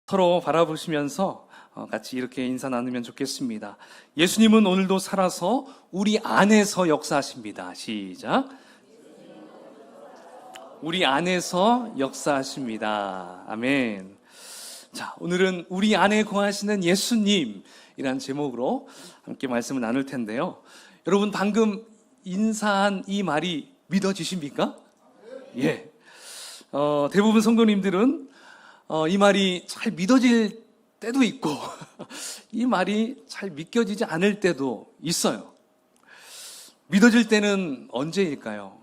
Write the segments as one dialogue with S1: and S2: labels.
S1: 서로 바라보시면서 같이 이렇게 인사 나누면 좋겠습니다. 예수님은 오늘도 살아서 우리 안에서 역사하십니다. 시작. 우리 안에서 역사하십니다. 아멘. 자, 오늘은 우리 안에 거하시는 예수님이란 제목으로 함께 말씀을 나눌 텐데요. 여러분, 방금 인사한 이 말이 믿어지십니까? 예. 대부분 성도님들은 이 말이 잘 믿어질 때도 있고 이 말이 잘 믿겨지지 않을 때도 있어요. 믿어질 때는 언제일까요?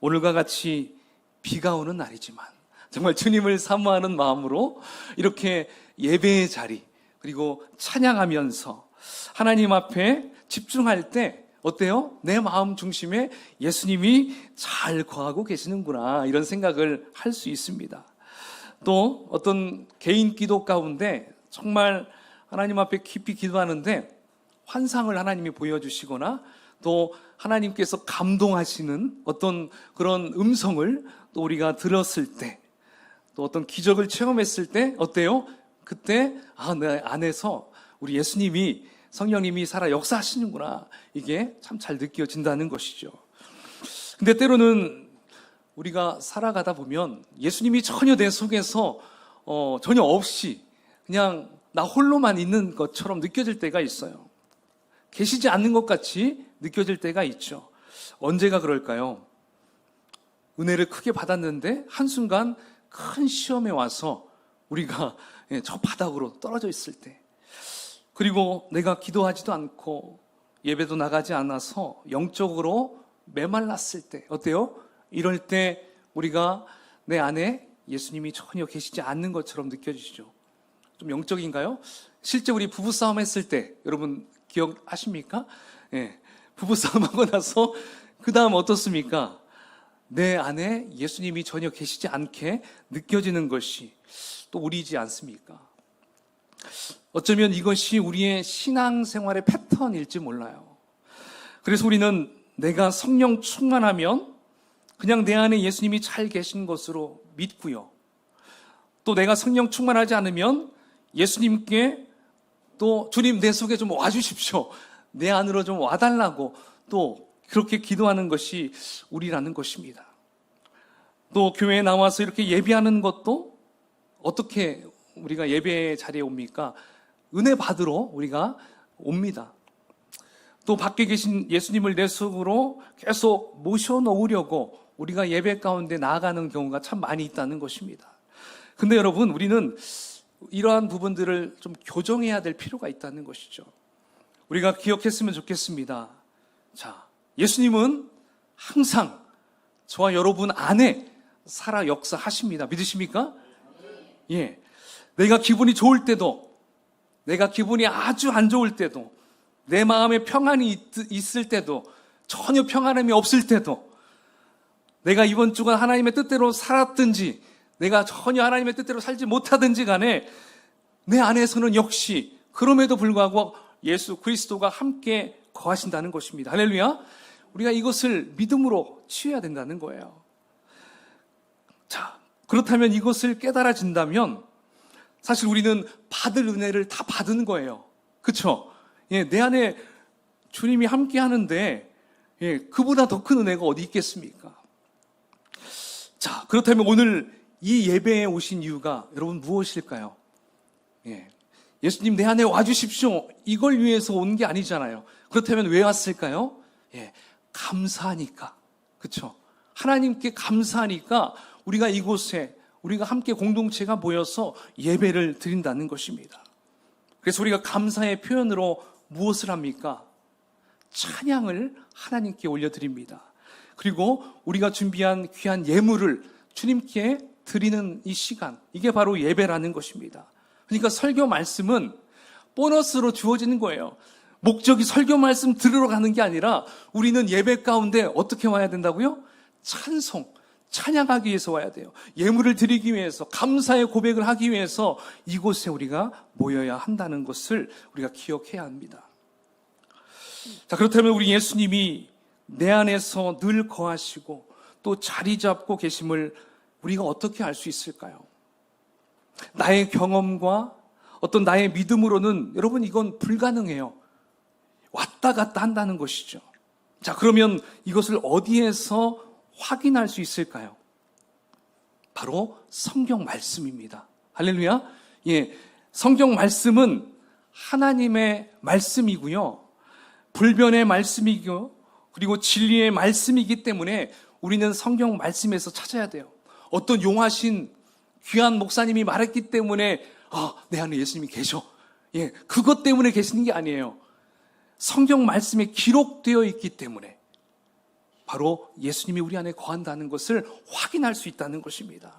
S1: 오늘과 같이 비가 오는 날이지만 정말 주님을 사모하는 마음으로 이렇게 예배의 자리, 그리고 찬양하면서 하나님 앞에 집중할 때 어때요? 내 마음 중심에 예수님이 잘 거하고 계시는구나, 이런 생각을 할 수 있습니다. 또 어떤 개인 기도 가운데 정말 하나님 앞에 깊이 기도하는데 환상을 하나님이 보여주시거나 또 하나님께서 감동하시는 어떤 그런 음성을 또 우리가 들었을 때, 또 어떤 기적을 체험했을 때 어때요? 그때 내 안에서 우리 예수님이, 성령님이 살아 역사하시는구나, 이게 참 잘 느껴진다는 것이죠. 근데 때로는 우리가 살아가다 보면 예수님이 전혀 내 속에서 전혀 없이 그냥 나 홀로만 있는 것처럼 느껴질 때가 있어요. 계시지 않는 것 같이 느껴질 때가 있죠. 언제가 그럴까요? 은혜를 크게 받았는데 한순간 큰 시험에 와서 우리가 저 바닥으로 떨어져 있을 때, 그리고 내가 기도하지도 않고 예배도 나가지 않아서 영적으로 메말랐을 때 어때요? 이럴 때 우리가 내 안에 예수님이 전혀 계시지 않는 것처럼 느껴지죠. 좀 영적인가요? 실제 우리 부부싸움 했을 때 여러분 기억하십니까? 예, 부부싸움 하고 나서 그 다음 어떻습니까? 내 안에 예수님이 전혀 계시지 않게 느껴지는 것이 또 우리이지 않습니까? 어쩌면 이것이 우리의 신앙생활의 패턴일지 몰라요. 그래서 우리는 내가 성령 충만하면 그냥 내 안에 예수님이 잘 계신 것으로 믿고요. 또 내가 성령 충만하지 않으면 예수님께 또 주님 내 속에 좀 와주십시오, 내 안으로 좀 와달라고 또 그렇게 기도하는 것이 우리라는 것입니다. 또 교회에 나와서 이렇게 예배하는 것도 어떻게 우리가 예배 자리에 옵니까? 은혜 받으러 우리가 옵니다. 또 밖에 계신 예수님을 내 속으로 계속 모셔놓으려고 우리가 예배 가운데 나아가는 경우가 참 많이 있다는 것입니다. 근데 여러분, 우리는 이러한 부분들을 좀 교정해야 될 필요가 있다는 것이죠. 우리가 기억했으면 좋겠습니다. 자, 예수님은 항상 저와 여러분 안에 살아 역사하십니다. 믿으십니까? 예. 내가 기분이 좋을 때도, 내가 기분이 아주 안 좋을 때도, 내 마음에 평안이 있을 때도, 전혀 평안함이 없을 때도, 내가 이번 주간 하나님의 뜻대로 살았든지 내가 전혀 하나님의 뜻대로 살지 못하든지 간에 내 안에서는 역시 그럼에도 불구하고 예수 그리스도가 함께 거하신다는 것입니다. 할렐루야. 우리가 이것을 믿음으로 취해야 된다는 거예요. 자, 그렇다면 이것을 깨달아진다면 사실 우리는 받을 은혜를 다 받은 거예요. 그렇죠? 예, 내 안에 주님이 함께 하는데 그보다 더 큰 은혜가 어디 있겠습니까? 자, 그렇다면 오늘 이 예배에 오신 이유가 여러분 무엇일까요? 예수님 내 안에 와주십시오, 이걸 위해서 온 게 아니잖아요. 그렇다면 왜 왔을까요? 감사하니까. 그렇죠? 하나님께 감사하니까 우리가 이곳에, 우리가 함께 공동체가 모여서 예배를 드린다는 것입니다. 그래서 우리가 감사의 표현으로 무엇을 합니까? 찬양을 하나님께 올려드립니다. 그리고 우리가 준비한 귀한 예물을 주님께 드리는 이 시간, 이게 바로 예배라는 것입니다. 그러니까 설교 말씀은 보너스로 주어지는 거예요. 목적이 설교 말씀 들으러 가는 게 아니라 우리는 예배 가운데 어떻게 와야 된다고요? 찬송, 찬양하기 위해서 와야 돼요. 예물을 드리기 위해서, 감사의 고백을 하기 위해서 이곳에 우리가 모여야 한다는 것을 우리가 기억해야 합니다. 자, 그렇다면 우리 예수님이 내 안에서 늘 거하시고 또 자리 잡고 계심을 우리가 어떻게 알 수 있을까요? 나의 경험과 어떤 나의 믿음으로는 여러분 이건 불가능해요. 왔다 갔다 한다는 것이죠. 자, 그러면 이것을 어디에서 확인할 수 있을까요? 바로 성경 말씀입니다. 할렐루야. 예, 성경 말씀은 하나님의 말씀이고요. 불변의 말씀이고 그리고 진리의 말씀이기 때문에 우리는 성경 말씀에서 찾아야 돼요. 어떤 용하신 귀한 목사님이 말했기 때문에 내 안에 예수님이 계셔. 예, 그것 때문에 계시는 게 아니에요. 성경 말씀에 기록되어 있기 때문에 바로 예수님이 우리 안에 거한다는 것을 확인할 수 있다는 것입니다.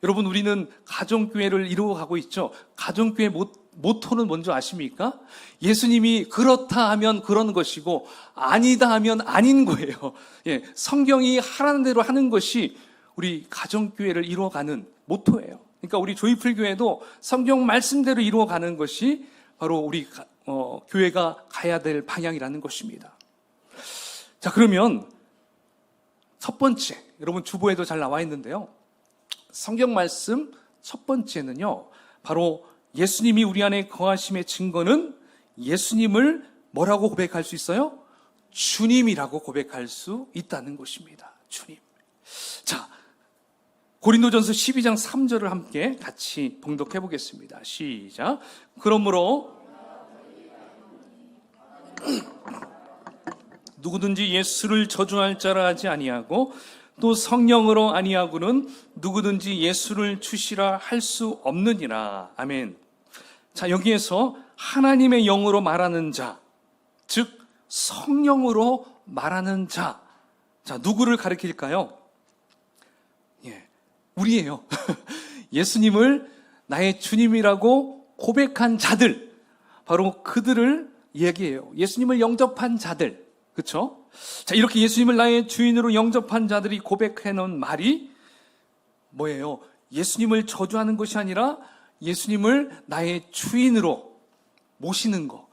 S1: 여러분, 우리는 가정교회를 이루어가고 있죠. 가정교회 모토는 뭔지 아십니까? 예수님이 그렇다 하면 그런 것이고 아니다 하면 아닌 거예요. 예, 성경이 하라는 대로 하는 것이 우리 가정교회를 이루어가는 모토예요. 그러니까 우리 조이풀 교회도 성경 말씀대로 이루어가는 것이 바로 우리 교회가 가야 될 방향이라는 것입니다. 자, 그러면 첫 번째, 여러분 주보에도 잘 나와 있는데요. 성경 말씀 첫 번째는요, 바로 예수님이 우리 안에 거하심의 증거는 예수님을 뭐라고 고백할 수 있어요? 주님이라고 고백할 수 있다는 것입니다. 주님. 자, 고린도전서 12장 3절을 함께 같이 봉독해 보겠습니다. 시작. 그러므로 누구든지 예수를 저주할 자라 하지 아니하고 또 성령으로 아니하고는 누구든지 예수를 주시라 할 수 없느니라. 아멘. 자, 여기에서 하나님의 영으로 말하는 자, 즉 성령으로 말하는 자. 자, 누구를 가리킬까요? 예, 우리예요. 예수님을 나의 주님이라고 고백한 자들, 바로 그들을 얘기해요. 예수님을 영접한 자들, 그렇죠? 자, 이렇게 예수님을 나의 주인으로 영접한 자들이 고백해 놓은 말이 뭐예요? 예수님을 저주하는 것이 아니라 예수님을 나의 주인으로 모시는 거,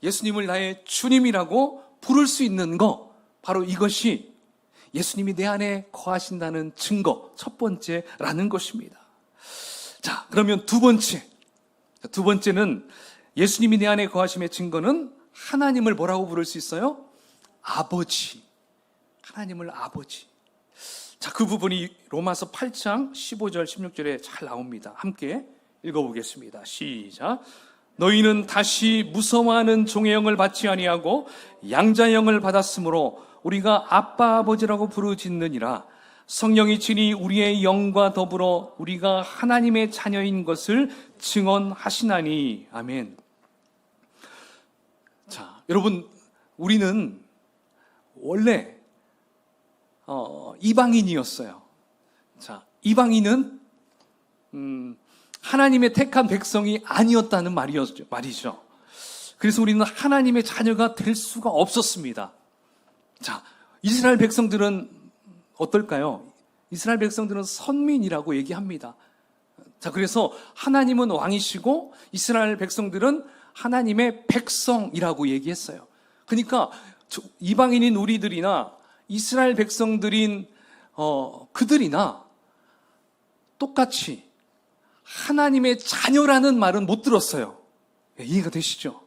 S1: 예수님을 나의 주님이라고 부를 수 있는 거, 바로 이것이 예수님이 내 안에 거하신다는 증거, 첫 번째라는 것입니다. 자, 그러면 두 번째는 예수님이 내 안에 거하심의 증거는 하나님을 뭐라고 부를 수 있어요? 아버지. 하나님을 아버지. 자, 그 부분이 로마서 8장 15절 16절에 잘 나옵니다. 함께 읽어보겠습니다. 시작. 너희는 다시 무서워하는 종의 영을 받지 아니하고 양자의 영을 받았으므로 우리가 아빠 아버지라고 부르짖느니라. 성령이 친히 우리의 영과 더불어 우리가 하나님의 자녀인 것을 증언하시나니. 아멘. 자, 여러분, 우리는 원래 이방인이었어요. 자, 이방인은 하나님의 택한 백성이 아니었다는 말이죠. 그래서 우리는 하나님의 자녀가 될 수가 없었습니다. 자, 이스라엘 백성들은 어떨까요? 이스라엘 백성들은 선민이라고 얘기합니다. 자, 그래서 하나님은 왕이시고 이스라엘 백성들은 하나님의 백성이라고 얘기했어요. 그러니까 이방인인 우리들이나 이스라엘 백성들인 그들이나 똑같이 하나님의 자녀라는 말은 못 들었어요. 이해가 되시죠?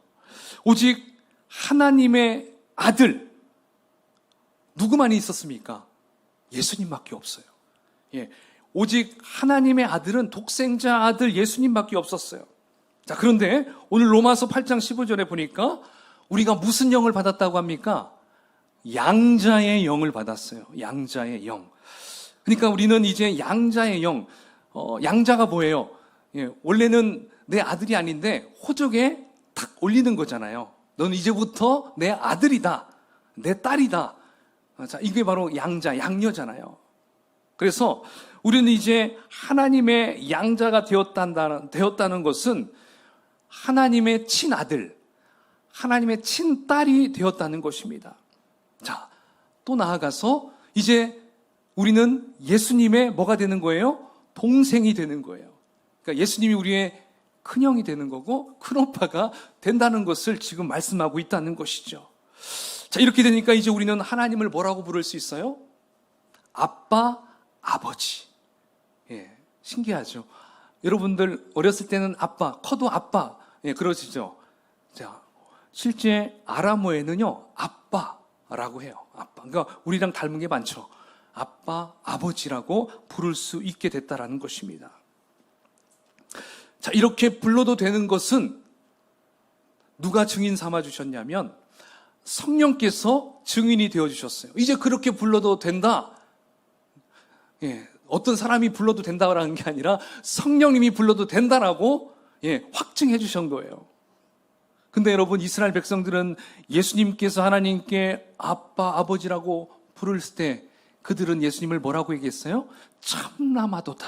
S1: 오직 하나님의 아들, 누구만이 있었습니까? 예수님밖에 없어요. 예, 오직 하나님의 아들은 독생자 아들 예수님밖에 없었어요. 자, 그런데 오늘 로마서 8장 15절에 보니까 우리가 무슨 영을 받았다고 합니까? 양자의 영을 받았어요. 양자의 영. 그러니까 우리는 이제 양자의 영, 양자가 뭐예요? 예, 원래는 내 아들이 아닌데 호적에 탁 올리는 거잖아요. 너는 이제부터 내 아들이다, 내 딸이다. 자, 이게 바로 양자, 양녀잖아요. 그래서 우리는 이제 하나님의 양자가 되었다는 것은 하나님의 친아들, 하나님의 친딸이 되었다는 것입니다. 자, 또 나아가서 이제 우리는 예수님의 뭐가 되는 거예요? 동생이 되는 거예요. 그러니까 예수님이 우리의 큰형이 되는 거고 큰오빠가 된다는 것을 지금 말씀하고 있다는 것이죠. 자, 이렇게 되니까 이제 우리는 하나님을 뭐라고 부를 수 있어요? 아빠, 아버지. 예, 신기하죠. 여러분들 어렸을 때는 아빠, 커도 아빠, 예, 그러시죠? 자, 실제 아람어에는요, 아빠라고 해요. 아빠. 그러니까 우리랑 닮은 게 많죠. 아빠, 아버지라고 부를 수 있게 됐다라는 것입니다. 자, 이렇게 불러도 되는 것은 누가 증인 삼아 주셨냐면 성령께서 증인이 되어 주셨어요. 이제 그렇게 불러도 된다. 예, 어떤 사람이 불러도 된다라는 게 아니라 성령님이 불러도 된다라고 확증해 주신 거예요. 근데 여러분, 이스라엘 백성들은 예수님께서 하나님께 아빠, 아버지라고 부를 때 그들은 예수님을 뭐라고 얘기했어요? 참나마도다.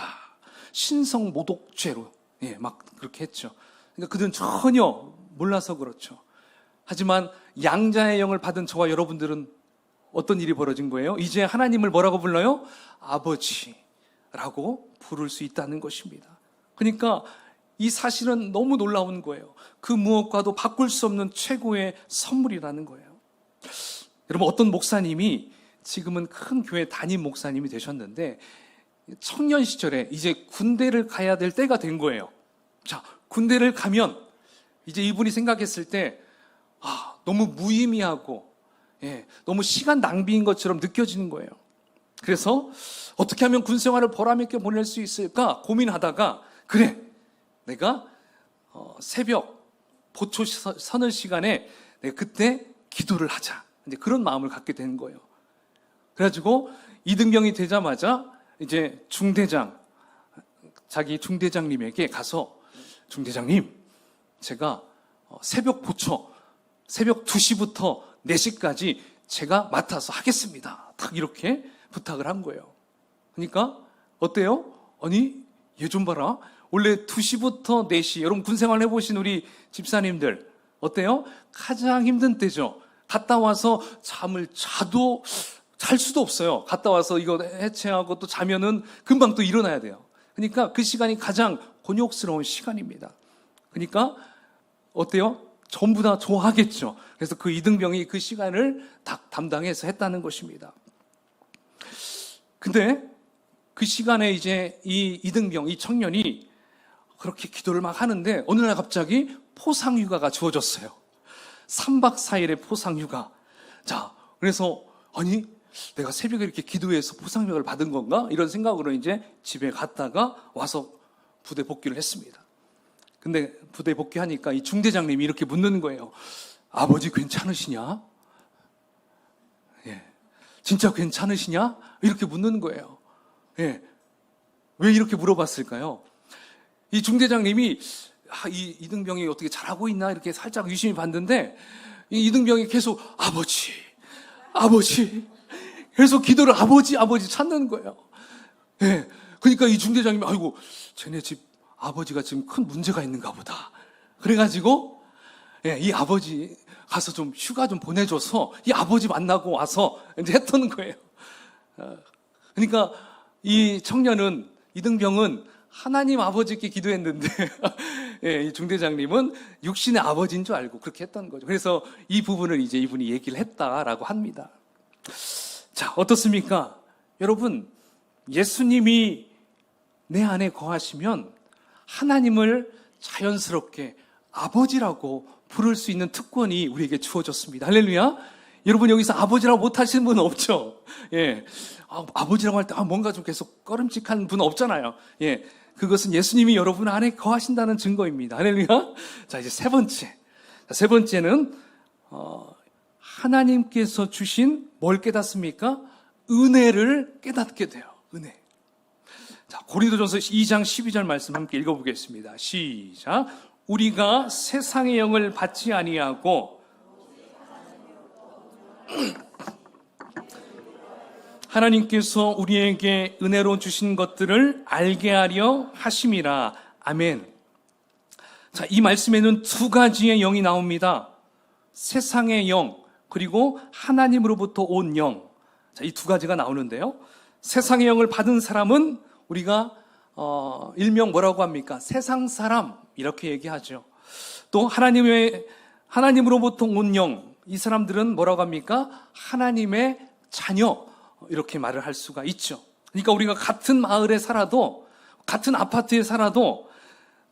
S1: 신성모독죄로 막 그렇게 했죠. 그러니까 그들은 전혀 몰라서 그렇죠. 하지만 양자의 영을 받은 저와 여러분들은 어떤 일이 벌어진 거예요? 이제 하나님을 뭐라고 불러요? 아버지라고 부를 수 있다는 것입니다. 그러니까 이 사실은 너무 놀라운 거예요. 그 무엇과도 바꿀 수 없는 최고의 선물이라는 거예요. 여러분, 어떤 목사님이 지금은 큰 교회 담임 목사님이 되셨는데 청년 시절에 이제 군대를 가야 될 때가 된 거예요. 자, 군대를 가면 이제 이분이 생각했을 때 너무 무의미하고 너무 시간 낭비인 것처럼 느껴지는 거예요. 그래서 어떻게 하면 군 생활을 보람있게 보낼 수 있을까 고민하다가 그래, 내가 새벽 보초 서는 시간에 내가 그때 기도를 하자. 이제 그런 마음을 갖게 된 거예요. 그래가지고 이등병이 되자마자 이제 자기 중대장님에게 가서 중대장님, 제가 새벽 보초, 새벽 2시부터 4시까지 제가 맡아서 하겠습니다. 딱 이렇게 부탁을 한 거예요. 그러니까 어때요? 아니, 얘 좀 봐라. 원래 2시부터 4시, 여러분 군생활 해보신 우리 집사님들 어때요? 가장 힘든 때죠. 갔다 와서 잠을 자도 잘 수도 없어요. 갔다 와서 이거 해체하고 또 자면은 금방 또 일어나야 돼요. 그러니까 그 시간이 가장 곤욕스러운 시간입니다. 그러니까 어때요? 전부 다 좋아하겠죠. 그래서 그 이등병이 그 시간을 다 담당해서 했다는 것입니다. 근데 그 시간에 이제 이 이등병, 이 청년이 그렇게 기도를 막 하는데 어느 날 갑자기 포상휴가가 주어졌어요. 3박 4일의 포상휴가. 자, 그래서 아니, 내가 새벽에 이렇게 기도해서 포상휴가를 받은 건가? 이런 생각으로 이제 집에 갔다가 와서 부대 복귀를 했습니다. 근데 부대 복귀하니까 이 중대장님이 이렇게 묻는 거예요. 아버지 괜찮으시냐? 진짜 괜찮으시냐? 이렇게 묻는 거예요. 왜 이렇게 물어봤을까요? 이 중대장님이 이 이등병이 어떻게 잘하고 있나 이렇게 살짝 유심히 봤는데 이 이등병이 계속 아버지 그래서 기도를 아버지 찾는 거예요. 그러니까 이 중대장님이 아이고, 쟤네 집 아버지가 지금 큰 문제가 있는가 보다. 그래가지고 이 아버지 가서 좀 휴가 좀 보내줘서 이 아버지 만나고 와서 이제 했던 거예요. 그러니까 이 청년은, 이등병은 하나님 아버지께 기도했는데 이 중대장님은 육신의 아버지인 줄 알고 그렇게 했던 거죠. 그래서 이 부분을 이제 이분이 얘기를 했다라고 합니다. 자, 어떻습니까? 여러분, 예수님이 내 안에 거하시면 하나님을 자연스럽게 아버지라고 부를 수 있는 특권이 우리에게 주어졌습니다. 할렐루야. 여러분, 여기서 아버지라고 못하시는 분은 없죠. 아버지라고 할 때 뭔가 좀 계속 꺼름직한 분은 없잖아요. 그것은 예수님이 여러분 안에 거하신다는 증거입니다. 할렐루야. 자, 이제 세 번째는 하나님께서 주신 뭘 깨닫습니까? 은혜를 깨닫게 돼요. 은혜. 자, 고린도전서 2장 12절 말씀 함께 읽어보겠습니다. 시작. 우리가 세상의 영을 받지 아니하고 하나님께서 우리에게 은혜로 주신 것들을 알게 하려 하심이라. 아멘. 자, 이 말씀에는 두 가지의 영이 나옵니다. 세상의 영, 그리고 하나님으로부터 온 영. 자, 이 두 가지가 나오는데요. 세상의 영을 받은 사람은 우리가 일명 뭐라고 합니까? 세상 사람, 이렇게 얘기하죠. 또 하나님으로부터 온 영, 이 사람들은 뭐라고 합니까? 하나님의 자녀, 이렇게 말을 할 수가 있죠. 그러니까 우리가 같은 마을에 살아도, 같은 아파트에 살아도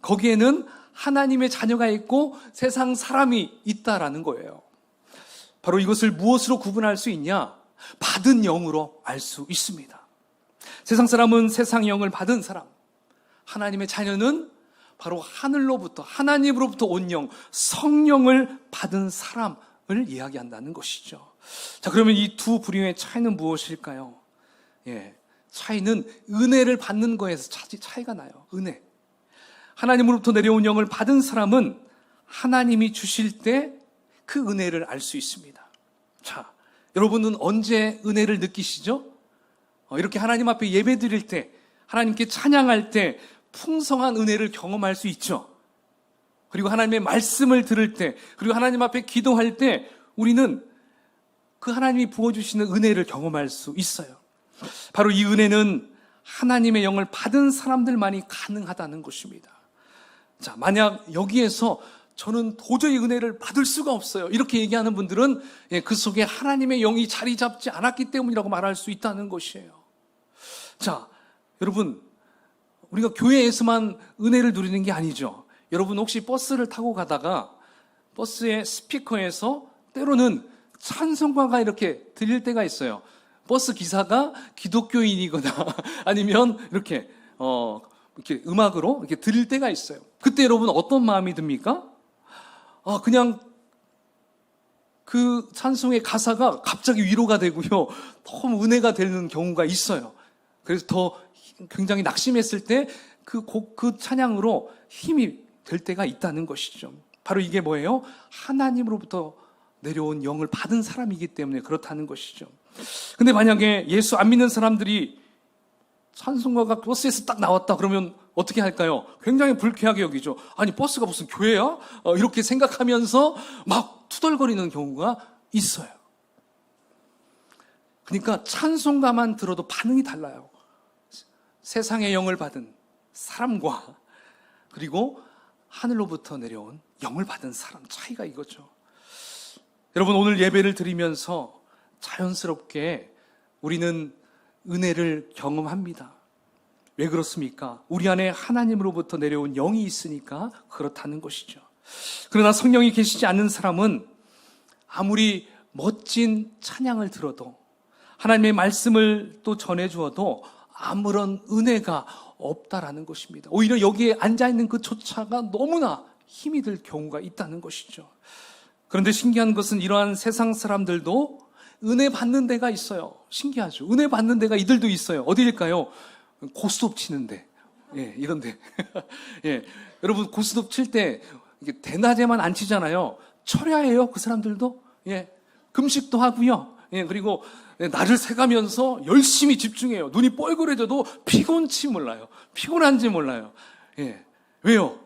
S1: 거기에는 하나님의 자녀가 있고 세상 사람이 있다라는 거예요. 바로 이것을 무엇으로 구분할 수 있냐? 받은 영으로 알 수 있습니다. 세상 사람은 세상 영을 받은 사람, 하나님의 자녀는 바로 하늘로부터, 하나님으로부터 온 영, 성령을 받은 사람을 이야기한다는 것이죠. 자, 그러면 이 두 부류의 차이는 무엇일까요? 차이는 은혜를 받는 거에서 차이가 나요. 은혜. 하나님으로부터 내려온 영을 받은 사람은 하나님이 주실 때 그 은혜를 알 수 있습니다. 자, 여러분은 언제 은혜를 느끼시죠? 이렇게 하나님 앞에 예배 드릴 때, 하나님께 찬양할 때 풍성한 은혜를 경험할 수 있죠. 그리고 하나님의 말씀을 들을 때, 그리고 하나님 앞에 기도할 때 우리는 그 하나님이 부어주시는 은혜를 경험할 수 있어요. 바로 이 은혜는 하나님의 영을 받은 사람들만이 가능하다는 것입니다. 자, 만약 여기에서 저는 도저히 은혜를 받을 수가 없어요, 이렇게 얘기하는 분들은 그 속에 하나님의 영이 자리 잡지 않았기 때문이라고 말할 수 있다는 것이에요. 자, 여러분, 우리가 교회에서만 은혜를 누리는 게 아니죠. 여러분 혹시 버스를 타고 가다가 버스의 스피커에서 때로는 찬송가가 이렇게 들릴 때가 있어요. 버스 기사가 기독교인이거나 아니면 이렇게 음악으로 이렇게 들릴 때가 있어요. 그때 여러분 어떤 마음이 듭니까? 그냥 그 찬송의 가사가 갑자기 위로가 되고요, 너무 은혜가 되는 경우가 있어요. 그래서 더 굉장히 낙심했을 때 그 찬양으로 힘이 될 때가 있다는 것이죠. 바로 이게 뭐예요? 하나님으로부터 내려온 영을 받은 사람이기 때문에 그렇다는 것이죠. 근데 만약에 예수 안 믿는 사람들이 찬송가가 버스에서 딱 나왔다 그러면 어떻게 할까요? 굉장히 불쾌하게 여기죠. 아니, 버스가 무슨 교회야? 이렇게 생각하면서 막 투덜거리는 경우가 있어요. 그러니까 찬송가만 들어도 반응이 달라요. 세상의 영을 받은 사람과 그리고 하늘로부터 내려온 영을 받은 사람, 차이가 이거죠. 여러분, 오늘 예배를 드리면서 자연스럽게 우리는 은혜를 경험합니다. 왜 그렇습니까? 우리 안에 하나님으로부터 내려온 영이 있으니까 그렇다는 것이죠. 그러나 성령이 계시지 않는 사람은 아무리 멋진 찬양을 들어도, 하나님의 말씀을 또 전해주어도 아무런 은혜가 없다라는 것입니다. 오히려 여기에 앉아있는 그조차가 너무나 힘이 들 경우가 있다는 것이죠. 그런데 신기한 것은 이러한 세상 사람들도 은혜 받는 데가 있어요. 신기하죠. 은혜 받는 데가 이들도 있어요. 어디일까요? 고스톱 치는데, 이런데. 여러분, 고스톱 칠 때 대낮에만 안 치잖아요. 철야예요, 그 사람들도. 금식도 하고요. 그리고 나를 새가면서 열심히 집중해요. 눈이 뻘겋어져도 피곤치 몰라요. 피곤한지 몰라요. 왜요?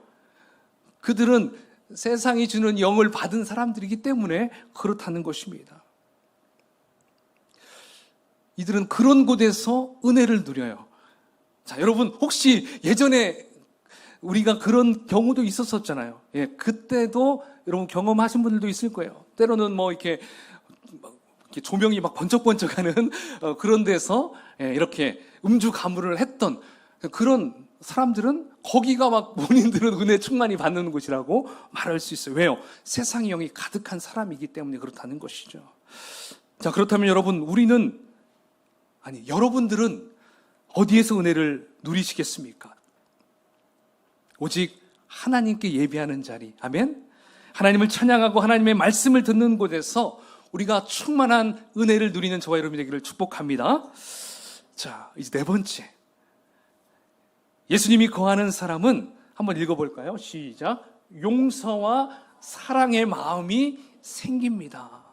S1: 그들은 세상이 주는 영을 받은 사람들이기 때문에 그렇다는 것입니다. 이들은 그런 곳에서 은혜를 누려요. 자, 여러분 혹시 예전에 우리가 그런 경우도 있었었잖아요. 그때도 여러분 경험하신 분들도 있을 거예요. 때로는 이렇게 조명이 막 번쩍번쩍하는 그런 데서 이렇게 음주 가물을 했던 그런 사람들은 거기가 막 본인들은 은혜 충만히 받는 곳이라고 말할 수 있어요. 왜요? 세상의 영이 가득한 사람이기 때문에 그렇다는 것이죠. 자, 그렇다면 여러분들은 어디에서 은혜를 누리시겠습니까? 오직 하나님께 예배하는 자리, 아멘? 하나님을 찬양하고 하나님의 말씀을 듣는 곳에서 우리가 충만한 은혜를 누리는 저와 여러분이 되기를 축복합니다. 자, 이제 네 번째, 예수님이 거하는 사람은 한번 읽어볼까요? 시작. 용서와 사랑의 마음이 생깁니다.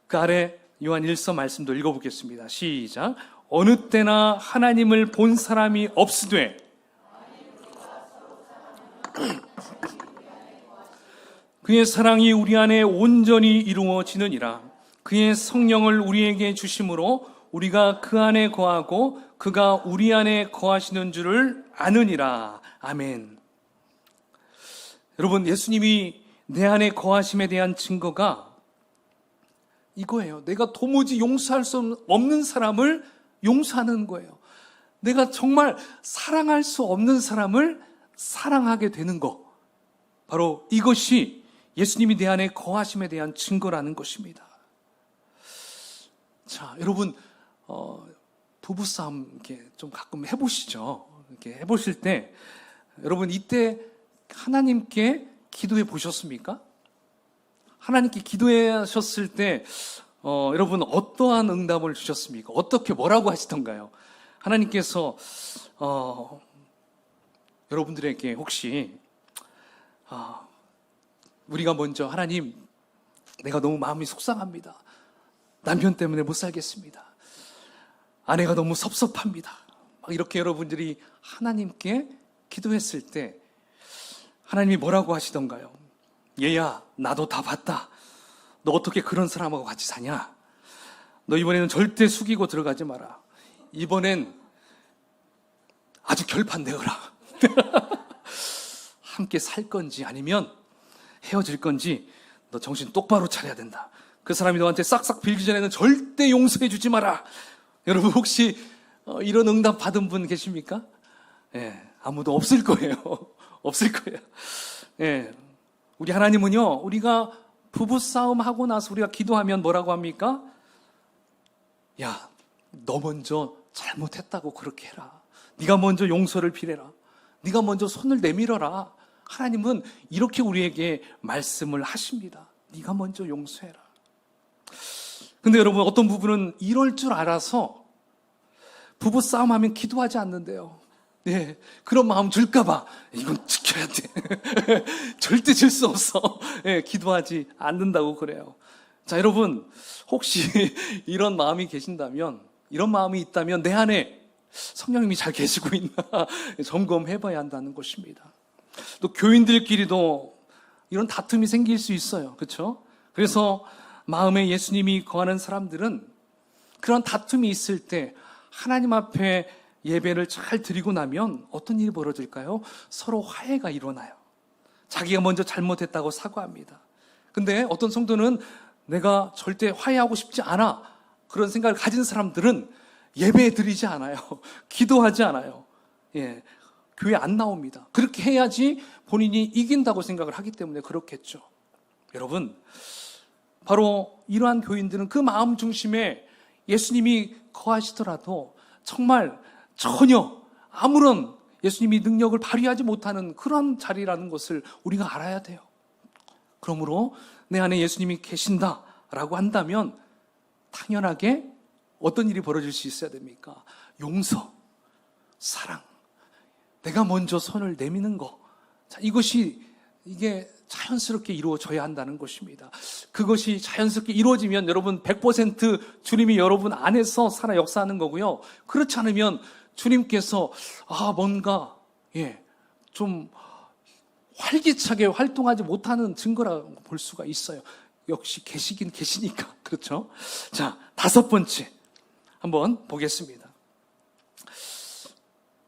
S1: 그 아래 요한 1서 말씀도 읽어보겠습니다. 시작. 어느 때나 하나님을 본 사람이 없으되 그의 사랑이 우리 안에 온전히 이루어지느니라. 그의 성령을 우리에게 주심으로 우리가 그 안에 거하고 그가 우리 안에 거하시는 줄을 아느니라. 아멘. 여러분, 예수님이 내 안에 거하심에 대한 증거가 이거예요. 내가 도무지 용서할 수 없는 사람을 용서하는 거예요. 내가 정말 사랑할 수 없는 사람을 사랑하게 되는 것, 바로 이것이 예수님이 내 안에 거하심에 대한 증거라는 것입니다. 자, 여러분 부부싸움 이렇게 좀 가끔 해보시죠. 이렇게 해보실 때 여러분 이때 하나님께 기도해 보셨습니까? 하나님께 기도하셨을 때 여러분 어떠한 응답을 주셨습니까? 어떻게 뭐라고 하시던가요? 하나님께서 여러분들에게 혹시 우리가 먼저 하나님, 내가 너무 마음이 속상합니다. 남편 때문에 못 살겠습니다. 아내가 너무 섭섭합니다. 막 이렇게 여러분들이 하나님께 기도했을 때 하나님이 뭐라고 하시던가요? 얘야, 나도 다 봤다. 너 어떻게 그런 사람하고 같이 사냐? 너 이번에는 절대 숙이고 들어가지 마라. 이번엔 아주 결판내어라. 함께 살 건지 아니면 헤어질 건지 너 정신 똑바로 차려야 된다. 그 사람이 너한테 싹싹 빌기 전에는 절대 용서해 주지 마라. 여러분 혹시 이런 응답 받은 분 계십니까? 예, 아무도 없을 거예요. 없을 거예요. 예, 우리 하나님은요, 우리가 부부싸움 하고 나서 우리가 기도하면 뭐라고 합니까? 야, 너 먼저 잘못했다고 그렇게 해라. 네가 먼저 용서를 빌해라. 네가 먼저 손을 내밀어라. 하나님은 이렇게 우리에게 말씀을 하십니다. 네가 먼저 용서해라. 근데 여러분 어떤 부부는 이럴 줄 알아서 부부싸움하면 기도하지 않는데요. 네, 그런 마음 들까봐 이건 지켜야 돼. 절대 질 수 없어. 네, 기도하지 않는다고 그래요. 자, 여러분 혹시 이런 마음이 계신다면, 이런 마음이 있다면 내 안에 성령님이 잘 계시고 있나 점검해봐야 한다는 것입니다. 또 교인들끼리도 이런 다툼이 생길 수 있어요. 그렇죠? 그래서 마음에 예수님이 거하는 사람들은 그런 다툼이 있을 때 하나님 앞에 예배를 잘 드리고 나면 어떤 일이 벌어질까요? 서로 화해가 일어나요. 자기가 먼저 잘못했다고 사과합니다. 근데 어떤 성도는 내가 절대 화해하고 싶지 않아, 그런 생각을 가진 사람들은 예배 드리지 않아요. 기도하지 않아요. 예, 교회 안 나옵니다. 그렇게 해야지 본인이 이긴다고 생각을 하기 때문에 그렇겠죠. 여러분, 바로 이러한 교인들은 그 마음 중심에 예수님이 거하시더라도 정말 전혀 아무런 예수님이 능력을 발휘하지 못하는 그런 자리라는 것을 우리가 알아야 돼요. 그러므로 내 안에 예수님이 계신다라고 한다면 당연하게 어떤 일이 벌어질 수 있어야 됩니까? 용서, 사랑, 내가 먼저 손을 내미는 거. 자, 이게 자연스럽게 이루어져야 한다는 것입니다. 그것이 자연스럽게 이루어지면 여러분 100% 주님이 여러분 안에서 살아 역사하는 거고요. 그렇지 않으면 주님께서 뭔가 좀 활기차게 활동하지 못하는 증거라고 볼 수가 있어요. 역시 계시긴 계시니까. 그렇죠? 자, 5번째 한번 보겠습니다.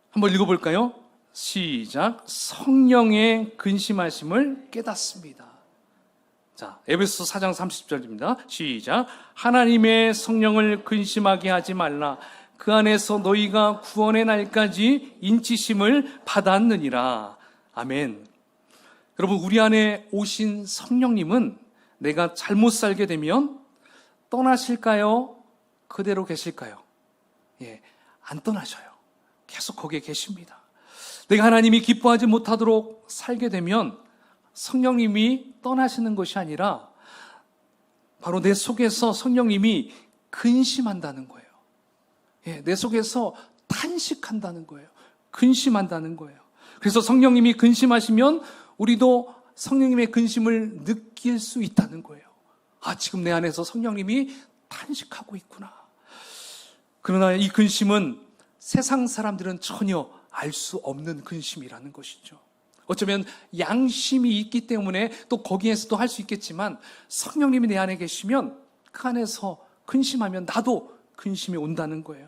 S1: 한번 읽어볼까요? 시작. 성령의 근심하심을 깨닫습니다. 자, 에베소 4장 30절입니다. 시작. 하나님의 성령을 근심하게 하지 말라. 그 안에서 너희가 구원의 날까지 인치심을 받았느니라. 아멘. 여러분, 우리 안에 오신 성령님은 내가 잘못 살게 되면 떠나실까요? 그대로 계실까요? 안 떠나셔요. 계속 거기에 계십니다. 내가 하나님이 기뻐하지 못하도록 살게 되면 성령님이 떠나시는 것이 아니라 바로 내 속에서 성령님이 근심한다는 거예요. 내 속에서 탄식한다는 거예요. 근심한다는 거예요. 그래서 성령님이 근심하시면 우리도 성령님의 근심을 느낄 수 있다는 거예요. 지금 내 안에서 성령님이 탄식하고 있구나. 그러나 이 근심은 세상 사람들은 전혀 알 수 없는 근심이라는 것이죠. 어쩌면 양심이 있기 때문에 또 거기에서도 할 수 있겠지만 성령님이 내 안에 계시면 그 안에서 근심하면 나도 근심이 온다는 거예요.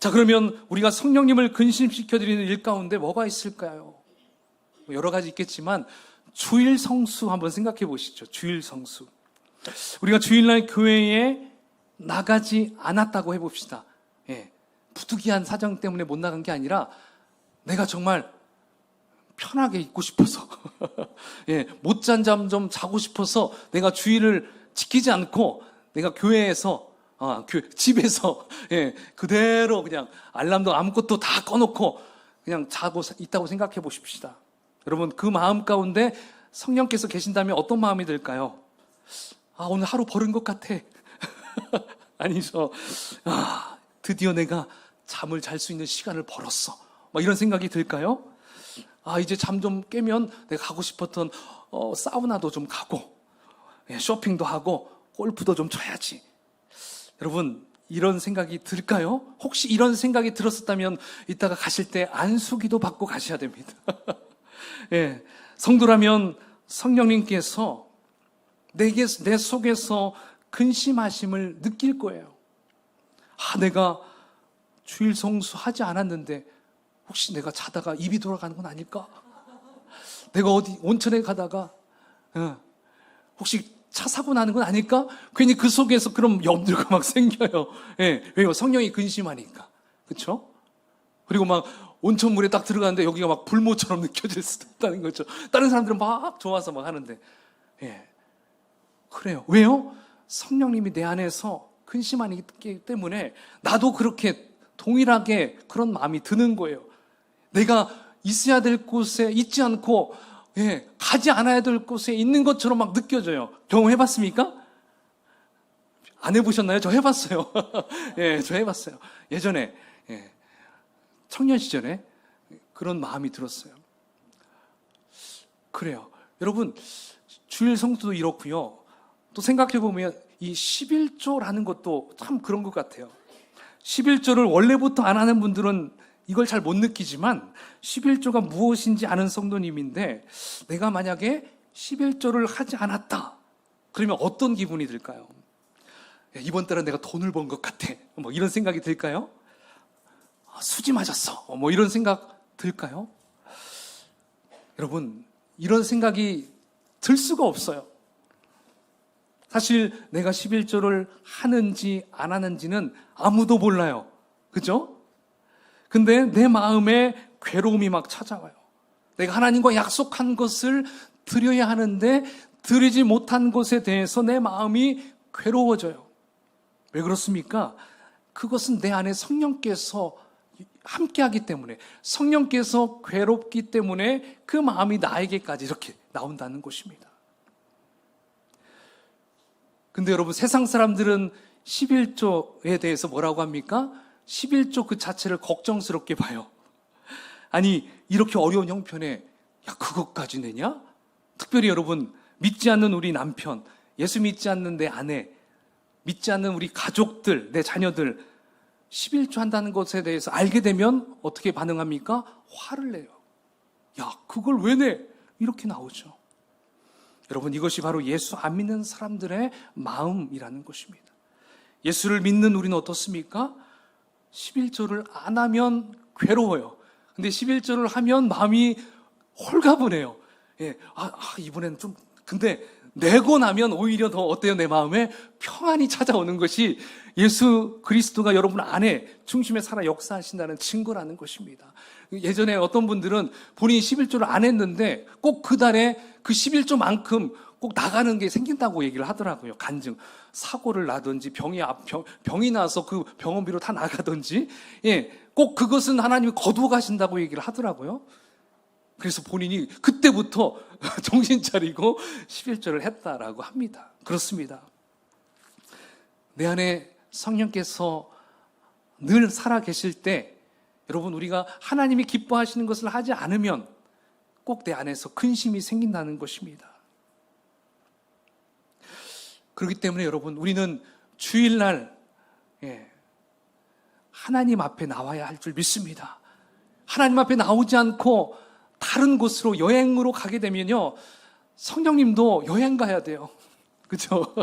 S1: 자, 그러면 우리가 성령님을 근심시켜드리는 일 가운데 뭐가 있을까요? 여러 가지 있겠지만 주일 성수 한번 생각해 보시죠. 주일 성수. 우리가 주일날 교회에 나가지 않았다고 해봅시다. 부득이한 사정 때문에 못 나간 게 아니라 내가 정말 편하게 있고 싶어서 예, 못 잔 잠 좀 자고 싶어서 내가 주의를 지키지 않고 내가 교회에서 집에서 예, 그대로 그냥 알람도 아무것도 다 꺼놓고 그냥 자고 있다고 생각해 보십시다. 여러분, 그 마음 가운데 성령께서 계신다면 어떤 마음이 들까요? 오늘 하루 버린 것 같아. 아니죠. 드디어 내가 잠을 잘 수 있는 시간을 벌었어. 이런 생각이 들까요? 이제 잠 좀 깨면 내가 가고 싶었던 사우나도 좀 가고, 쇼핑도 하고, 골프도 좀 쳐야지. 여러분, 이런 생각이 들까요? 혹시 이런 생각이 들었었다면 이따가 가실 때 안수기도 받고 가셔야 됩니다. 예, 성도라면 성령님께서 내 속에서 근심하심을 느낄 거예요. 내가 주일 성수하지 않았는데 혹시 내가 자다가 입이 돌아가는 건 아닐까? 내가 어디 온천에 가다가 혹시 차 사고 나는 건 아닐까? 괜히 그 속에서 그런 염두가 막 생겨요. 예, 왜요? 성령이 근심하니까. 그렇죠? 그리고 막 온천물에 딱 들어가는데 여기가 막 불모처럼 느껴질 수도 있다는 거죠. 다른 사람들은 막 좋아서 막 하는데. 예. 그래요. 왜요? 성령님이 내 안에서 근심하기 때문에 나도 그렇게 동일하게 그런 마음이 드는 거예요. 내가 있어야 될 곳에 있지 않고 가지 않아야 될 곳에 있는 것처럼 막 느껴져요. 경험해봤습니까? 안 해보셨나요? 저 해봤어요. 예, 저 해봤어요. 예전에 청년 시절에 그런 마음이 들었어요. 그래요. 여러분, 주일 성수도 이렇고요. 또 생각해보면 이 11조라는 것도 참 그런 것 같아요. 11조를 원래부터 안 하는 분들은 이걸 잘 못 느끼지만 11조가 무엇인지 아는 성도님인데 내가 만약에 11조를 하지 않았다. 그러면 어떤 기분이 들까요? 이번 달은 내가 돈을 번 것 같아. 이런 생각이 들까요? 수지 맞았어. 이런 생각 들까요? 여러분, 이런 생각이 들 수가 없어요. 사실 내가 11조를 하는지 안 하는지는 아무도 몰라요. 그죠? 근데 내 마음에 괴로움이 막 찾아와요. 내가 하나님과 약속한 것을 드려야 하는데 드리지 못한 것에 대해서 내 마음이 괴로워져요. 왜 그렇습니까? 그것은 내 안에 성령께서 함께하기 때문에, 성령께서 괴롭기 때문에 그 마음이 나에게까지 이렇게 나온다는 것입니다. 근데 여러분, 세상 사람들은 11조에 대해서 뭐라고 합니까? 11조 그 자체를 걱정스럽게 봐요. 아니, 이렇게 어려운 형편에 그것까지 내냐? 특별히 여러분, 믿지 않는 우리 남편, 예수 믿지 않는 내 아내, 믿지 않는 우리 가족들, 내 자녀들 11조 한다는 것에 대해서 알게 되면 어떻게 반응합니까? 화를 내요. 그걸 왜 내? 이렇게 나오죠. 여러분, 이것이 바로 예수 안 믿는 사람들의 마음이라는 것입니다. 예수를 믿는 우리는 어떻습니까? 11조를 안 하면 괴로워요. 근데 11조를 하면 마음이 홀가분해요. 이번에는 좀, 근데 내고 나면 오히려 더 어때요? 내 마음에 평안이 찾아오는 것이 예수 그리스도가 여러분 안에 중심에 살아 역사하신다는 증거라는 것입니다. 예전에 어떤 분들은 본인이 11조를 안 했는데 꼭 그 달에 그 11조만큼 꼭 나가는 게 생긴다고 얘기를 하더라고요. 간증. 사고를 나든지 병이 나서 그 병원비로 다 나가든지, 꼭 그것은 하나님이 거두어 가신다고 얘기를 하더라고요. 그래서 본인이 그때부터 정신 차리고 11조를 했다라고 합니다. 그렇습니다. 내 안에 성령께서 늘 살아 계실 때, 여러분, 우리가 하나님이 기뻐하시는 것을 하지 않으면 꼭 내 안에서 근심이 생긴다는 것입니다. 그렇기 때문에 여러분, 우리는 주일날 하나님 앞에 나와야 할 줄 믿습니다. 하나님 앞에 나오지 않고 다른 곳으로 여행으로 가게 되면요, 성령님도 여행 가야 돼요. 그렇죠?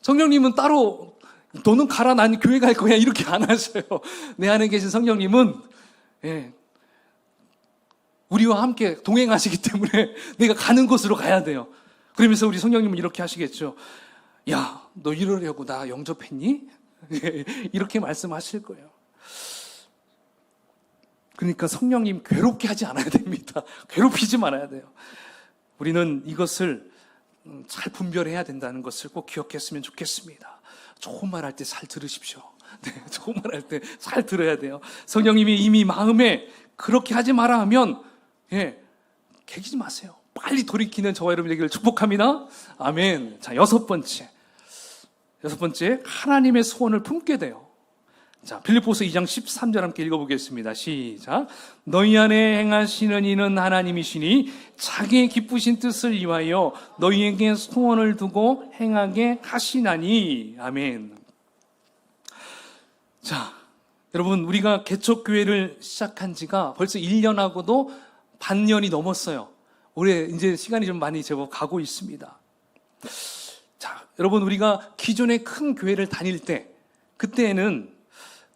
S1: 성령님은 따로 너는 가라, 난 교회 갈 거야 이렇게 안 하셔요. 내 안에 계신 성령님은 우리와 함께 동행하시기 때문에 내가 가는 곳으로 가야 돼요. 그러면서 우리 성령님은 이렇게 하시겠죠. 너 이러려고 나 영접했니? 이렇게 말씀하실 거예요. 그러니까 성령님 괴롭게 하지 않아야 됩니다. 괴롭히지 말아야 돼요. 우리는 이것을 잘 분별해야 된다는 것을 꼭 기억했으면 좋겠습니다. 좋은 말 할 때 잘 들으십시오. 네, 좋은 말 할 때 잘 들어야 돼요. 성령님이 이미 마음에 그렇게 하지 마라 하면 개기지 마세요. 빨리 돌이키는 저와 여러분 되기를 축복합니다. 아멘. 자, 여섯 번째, 하나님의 소원을 품게 돼요. 자, 빌립보서 2장 13절 함께 읽어보겠습니다. 시작. 너희 안에 행하시는 이는 하나님이시니 자기의 기쁘신 뜻을 위하여 너희에게 소원을 두고 행하게 하시나니. 아멘. 자, 여러분, 우리가 개척교회를 시작한 지가 벌써 1년하고도 반년이 넘었어요. 올해 이제 시간이 좀 많이 제법 가고 있습니다. 자, 여러분, 우리가 기존의 큰 교회를 다닐 때, 그때는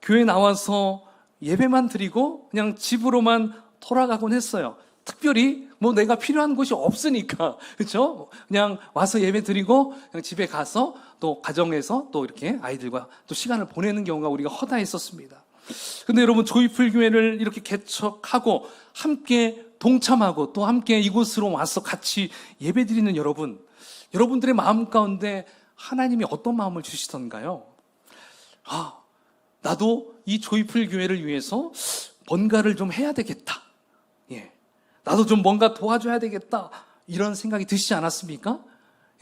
S1: 교회 나와서 예배만 드리고 그냥 집으로만 돌아가곤 했어요. 특별히 뭐 내가 필요한 곳이 없으니까, 그렇죠? 그냥 와서 예배 드리고 그냥 집에 가서 또 가정에서 또 이렇게 아이들과 또 시간을 보내는 경우가 우리가 허다했었습니다. 근데 여러분, 조이풀 교회를 이렇게 개척하고 함께 동참하고 또 함께 이곳으로 와서 같이 예배 드리는 여러분들의 마음 가운데 하나님이 어떤 마음을 주시던가요? 나도 이 조이풀 교회를 위해서 뭔가를 좀 해야 되겠다. 나도 좀 뭔가 도와줘야 되겠다. 이런 생각이 드시지 않았습니까?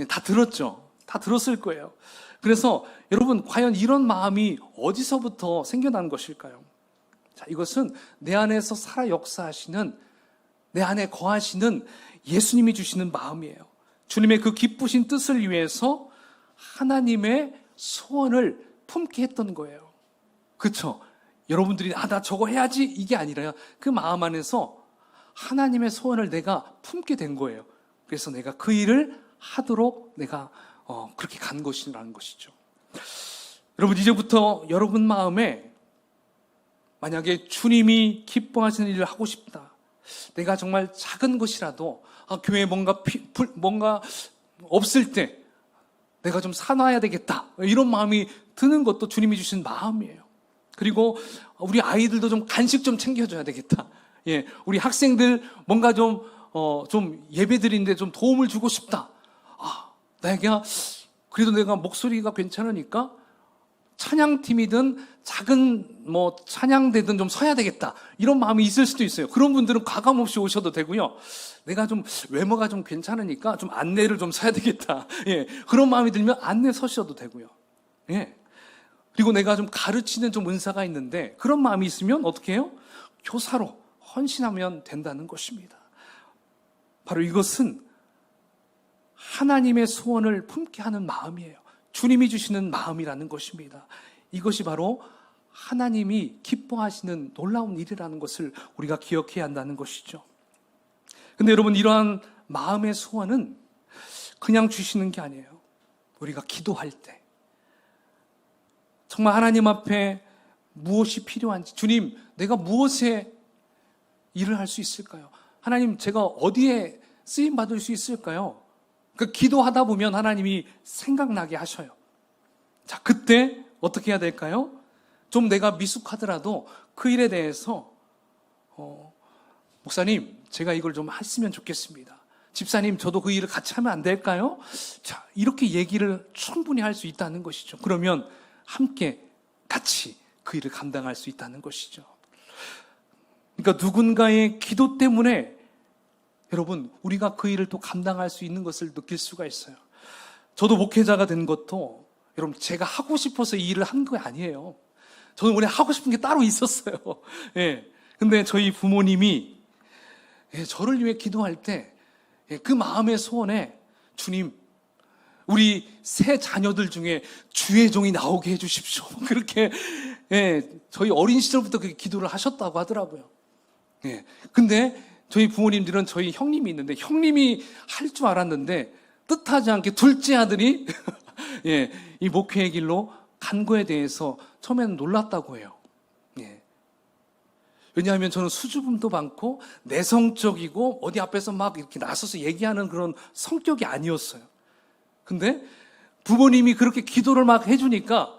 S1: 다 들었죠. 다 들었을 거예요. 그래서 여러분, 과연 이런 마음이 어디서부터 생겨난 것일까요? 자, 이것은 내 안에서 살아 역사하시는, 내 안에 거하시는 예수님이 주시는 마음이에요. 주님의 그 기쁘신 뜻을 위해서 하나님의 소원을 품게 했던 거예요. 그렇죠? 여러분들이 나 저거 해야지 이게 아니라요. 그 마음 안에서 하나님의 소원을 내가 품게 된 거예요. 그래서 내가 그 일을 하도록 내가 그렇게 간 것이라는 것이죠. 여러분, 이제부터 여러분 마음에 만약에 주님이 기뻐하시는 일을 하고 싶다, 내가 정말 작은 것이라도 교회에 뭔가 없을 때 내가 좀 사놔야 되겠다, 이런 마음이 드는 것도 주님이 주신 마음이에요. 그리고 우리 아이들도 좀 간식 좀 챙겨줘야 되겠다. 우리 학생들 뭔가 좀 예배 드리는데 좀 도움을 주고 싶다. 그래도 내가 목소리가 괜찮으니까 찬양팀이든 작은 찬양대든 좀 서야 되겠다. 이런 마음이 있을 수도 있어요. 그런 분들은 과감 없이 오셔도 되고요. 내가 좀 외모가 좀 괜찮으니까 좀 안내를 좀 서야 되겠다. 그런 마음이 들면 안내 서셔도 되고요. 그리고 내가 좀 가르치는 좀 은사가 있는데 그런 마음이 있으면 어떻게 해요? 교사로 헌신하면 된다는 것입니다. 바로 이것은 하나님의 소원을 품게 하는 마음이에요. 주님이 주시는 마음이라는 것입니다. 이것이 바로 하나님이 기뻐하시는 놀라운 일이라는 것을 우리가 기억해야 한다는 것이죠. 근데 여러분, 이러한 마음의 소원은 그냥 주시는 게 아니에요. 우리가 기도할 때 정말 하나님 앞에 무엇이 필요한지, 주님, 내가 무엇에 일을 할 수 있을까요? 하나님, 제가 어디에 쓰임 받을 수 있을까요? 기도하다 보면 하나님이 생각나게 하셔요. 자, 그때 어떻게 해야 될까요? 좀 내가 미숙하더라도 그 일에 대해서 목사님, 제가 이걸 좀 했으면 좋겠습니다. 집사님, 저도 그 일을 같이 하면 안 될까요? 자, 이렇게 얘기를 충분히 할 수 있다는 것이죠. 그러면 함께 같이 그 일을 감당할 수 있다는 것이죠. 그러니까 누군가의 기도 때문에 여러분, 우리가 그 일을 또 감당할 수 있는 것을 느낄 수가 있어요. 저도 목회자가 된 것도 여러분, 제가 하고 싶어서 이 일을 한 거 아니에요. 저는 원래 하고 싶은 게 따로 있었어요. 근데 저희 부모님이 저를 위해 기도할 때 그 마음의 소원에, 주님, 우리 세 자녀들 중에 주의 종이 나오게 해주십시오. 그렇게 저희 어린 시절부터 그렇게 기도를 하셨다고 하더라고요. 근데 저희 부모님들은 저희 형님이 있는데 형님이 할 줄 알았는데 뜻하지 않게 둘째 아들이 이 목회의 길로 간 거에 대해서 처음에는 놀랐다고 해요. 왜냐하면 저는 수줍음도 많고 내성적이고 어디 앞에서 막 이렇게 나서서 얘기하는 그런 성격이 아니었어요. 근데 부모님이 그렇게 기도를 막 해주니까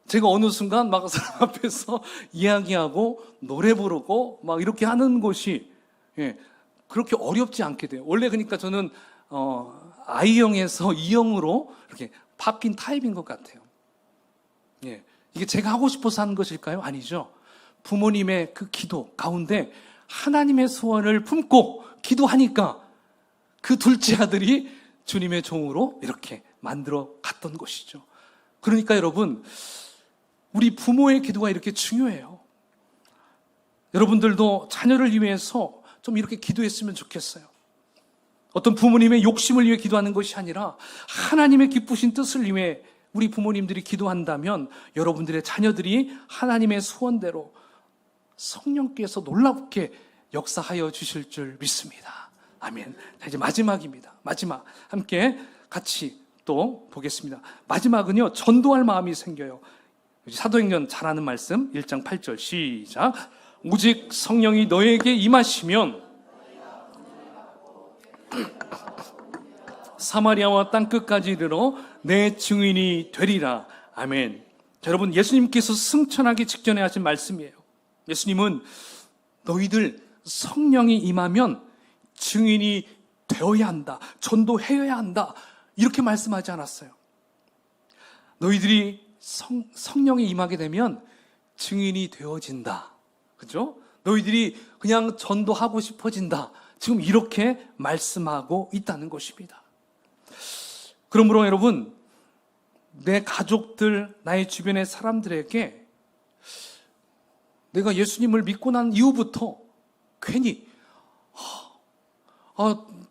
S1: 제가 어느 순간 막 사람 앞에서 이야기하고 노래 부르고 막 이렇게 하는 것이 그렇게 어렵지 않게 돼요. 원래 그러니까 저는 I형에서 E형으로 이렇게 바뀐 타입인 것 같아요. 이게 제가 하고 싶어서 하는 것일까요? 아니죠. 부모님의 그 기도 가운데 하나님의 소원을 품고 기도하니까 그 둘째 아들이 주님의 종으로 이렇게 만들어 갔던 것이죠. 그러니까 여러분, 우리 부모의 기도가 이렇게 중요해요. 여러분들도 자녀를 위해서 좀 이렇게 기도했으면 좋겠어요. 어떤 부모님의 욕심을 위해 기도하는 것이 아니라 하나님의 기쁘신 뜻을 위해 우리 부모님들이 기도한다면 여러분들의 자녀들이 하나님의 소원대로 성령께서 놀랍게 역사하여 주실 줄 믿습니다. 아멘. 자, 이제 마지막입니다. 마지막 함께 같이 또 보겠습니다. 마지막은요, 전도할 마음이 생겨요. 사도행전 잘 아는 말씀 1장 8절 시작. 오직 성령이 너에게 임하시면 사마리아와 땅끝까지 이르러 내 증인이 되리라. 아멘. 자, 여러분, 예수님께서 승천하기 직전에 하신 말씀이에요. 예수님은 너희들 성령이 임하면 증인이 되어야 한다, 전도해야 한다, 이렇게 말씀하지 않았어요. 너희들이 성령이 임하게 되면 증인이 되어진다. 그죠? 너희들이 그냥 전도하고 싶어진다. 지금 이렇게 말씀하고 있다는 것입니다. 그러므로 여러분, 내 가족들, 나의 주변의 사람들에게 내가 예수님을 믿고 난 이후부터 괜히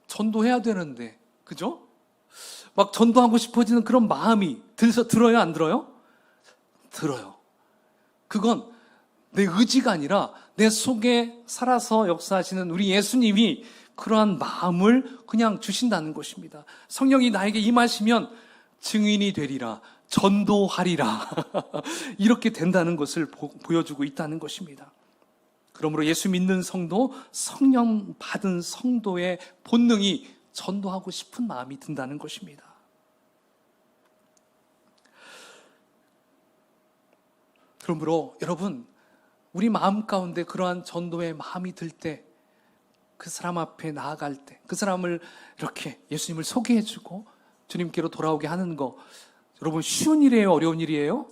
S1: 전도해야 되는데, 그죠? 막 전도하고 싶어지는 그런 마음이 들어요, 안 들어요? 들어요. 그건 내 의지가 아니라 내 속에 살아서 역사하시는 우리 예수님이 그러한 마음을 그냥 주신다는 것입니다. 성령이 나에게 임하시면 증인이 되리라, 전도하리라 이렇게 된다는 것을 보여주고 있다는 것입니다. 그러므로 예수 믿는 성도, 성령 받은 성도의 본능이 전도하고 싶은 마음이 든다는 것입니다. 그러므로 여러분, 우리 마음 가운데 그러한 전도의 마음이 들 때, 그 사람 앞에 나아갈 때, 그 사람을 이렇게 예수님을 소개해주고 주님께로 돌아오게 하는 거, 여러분 쉬운 일이에요? 어려운 일이에요?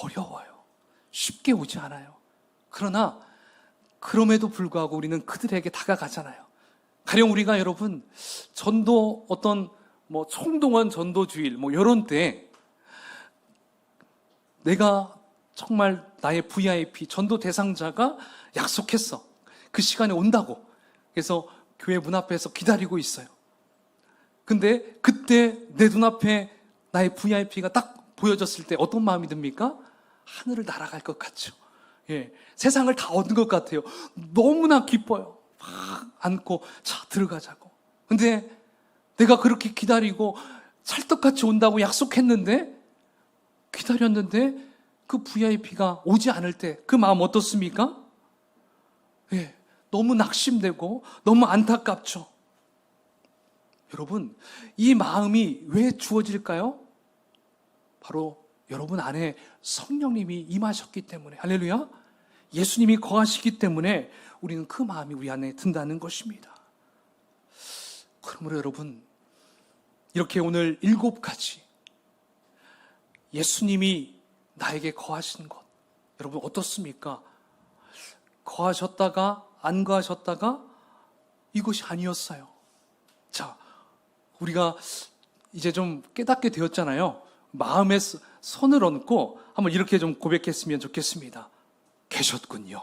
S1: 어려워요. 쉽게 오지 않아요. 그러나 그럼에도 불구하고 우리는 그들에게 다가가잖아요. 가령 우리가 여러분 전도 어떤 총동원 전도 주일 이런 때 내가 정말 나의 VIP 전도 대상자가 약속했어. 그 시간에 온다고. 그래서 교회 문 앞에서 기다리고 있어요. 근데 그때 내 눈앞에 나의 VIP가 딱 보여졌을 때 어떤 마음이 듭니까? 하늘을 날아갈 것 같죠. 세상을 다 얻은 것 같아요. 너무나 기뻐요. 막 안고 자 들어가자고. 근데 내가 그렇게 기다리고 찰떡같이 온다고 약속했는데, 기다렸는데 그 VIP가 오지 않을 때 그 마음 어떻습니까? 너무 낙심되고 너무 안타깝죠. 여러분, 이 마음이 왜 주어질까요? 바로 여러분 안에 성령님이 임하셨기 때문에, 할렐루야, 예수님이 거하시기 때문에 우리는 그 마음이 우리 안에 든다는 것입니다. 그러므로 여러분, 이렇게 오늘 7가지 예수님이 나에게 거하신 것, 여러분 어떻습니까? 거하셨다가 안 거하셨다가 이것이 아니었어요. 자, 우리가 이제 좀 깨닫게 되었잖아요. 마음에 손을 얹고 한번 이렇게 좀 고백했으면 좋겠습니다. 계셨군요.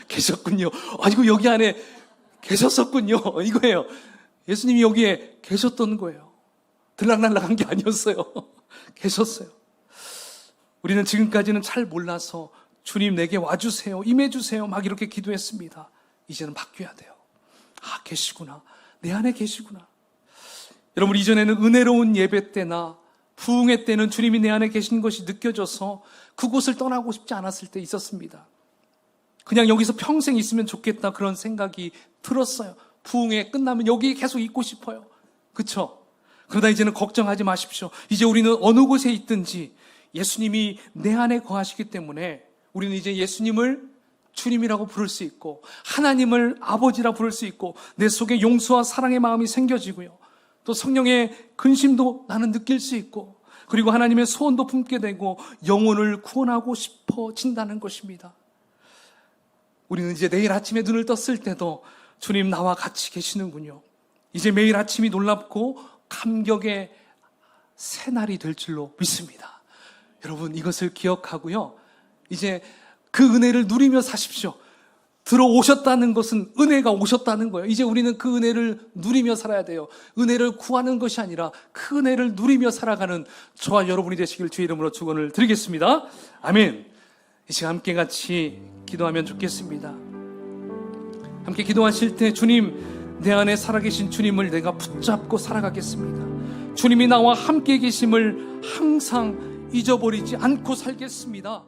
S1: 계셨군요. 아이고, 여기 안에 계셨었군요. 이거예요. 예수님이 여기에 계셨던 거예요. 들락날락한 게 아니었어요. 계셨어요. 우리는 지금까지는 잘 몰라서 주님 내게 와주세요, 임해주세요 막 이렇게 기도했습니다. 이제는 바뀌어야 돼요. 계시구나. 내 안에 계시구나. 여러분, 이전에는 은혜로운 예배 때나 부흥회 때는 주님이 내 안에 계신 것이 느껴져서 그곳을 떠나고 싶지 않았을 때 있었습니다. 그냥 여기서 평생 있으면 좋겠다 그런 생각이 들었어요. 부흥회 끝나면 여기 계속 있고 싶어요. 그렇죠? 그러다 이제는 걱정하지 마십시오. 이제 우리는 어느 곳에 있든지 예수님이 내 안에 거하시기 때문에 우리는 이제 예수님을 주님이라고 부를 수 있고 하나님을 아버지라 부를 수 있고 내 속에 용서와 사랑의 마음이 생겨지고요. 또 성령의 근심도 나는 느낄 수 있고 그리고 하나님의 소원도 품게 되고 영혼을 구원하고 싶어진다는 것입니다. 우리는 이제 내일 아침에 눈을 떴을 때도 주님 나와 같이 계시는군요. 이제 매일 아침이 놀랍고 감격의 새날이 될 줄로 믿습니다. 여러분 이것을 기억하고요. 이제 그 은혜를 누리며 사십시오. 들어오셨다는 것은 은혜가 오셨다는 거예요. 이제 우리는 그 은혜를 누리며 살아야 돼요. 은혜를 구하는 것이 아니라 그 은혜를 누리며 살아가는 저와 여러분이 되시길 주의 이름으로 축원을 드리겠습니다. 아멘. 이 시간 함께 같이 기도하면 좋겠습니다. 함께 기도하실 때 주님, 내 안에 살아계신 주님을 내가 붙잡고 살아가겠습니다. 주님이 나와 함께 계심을 항상 잊어버리지 않고 살겠습니다.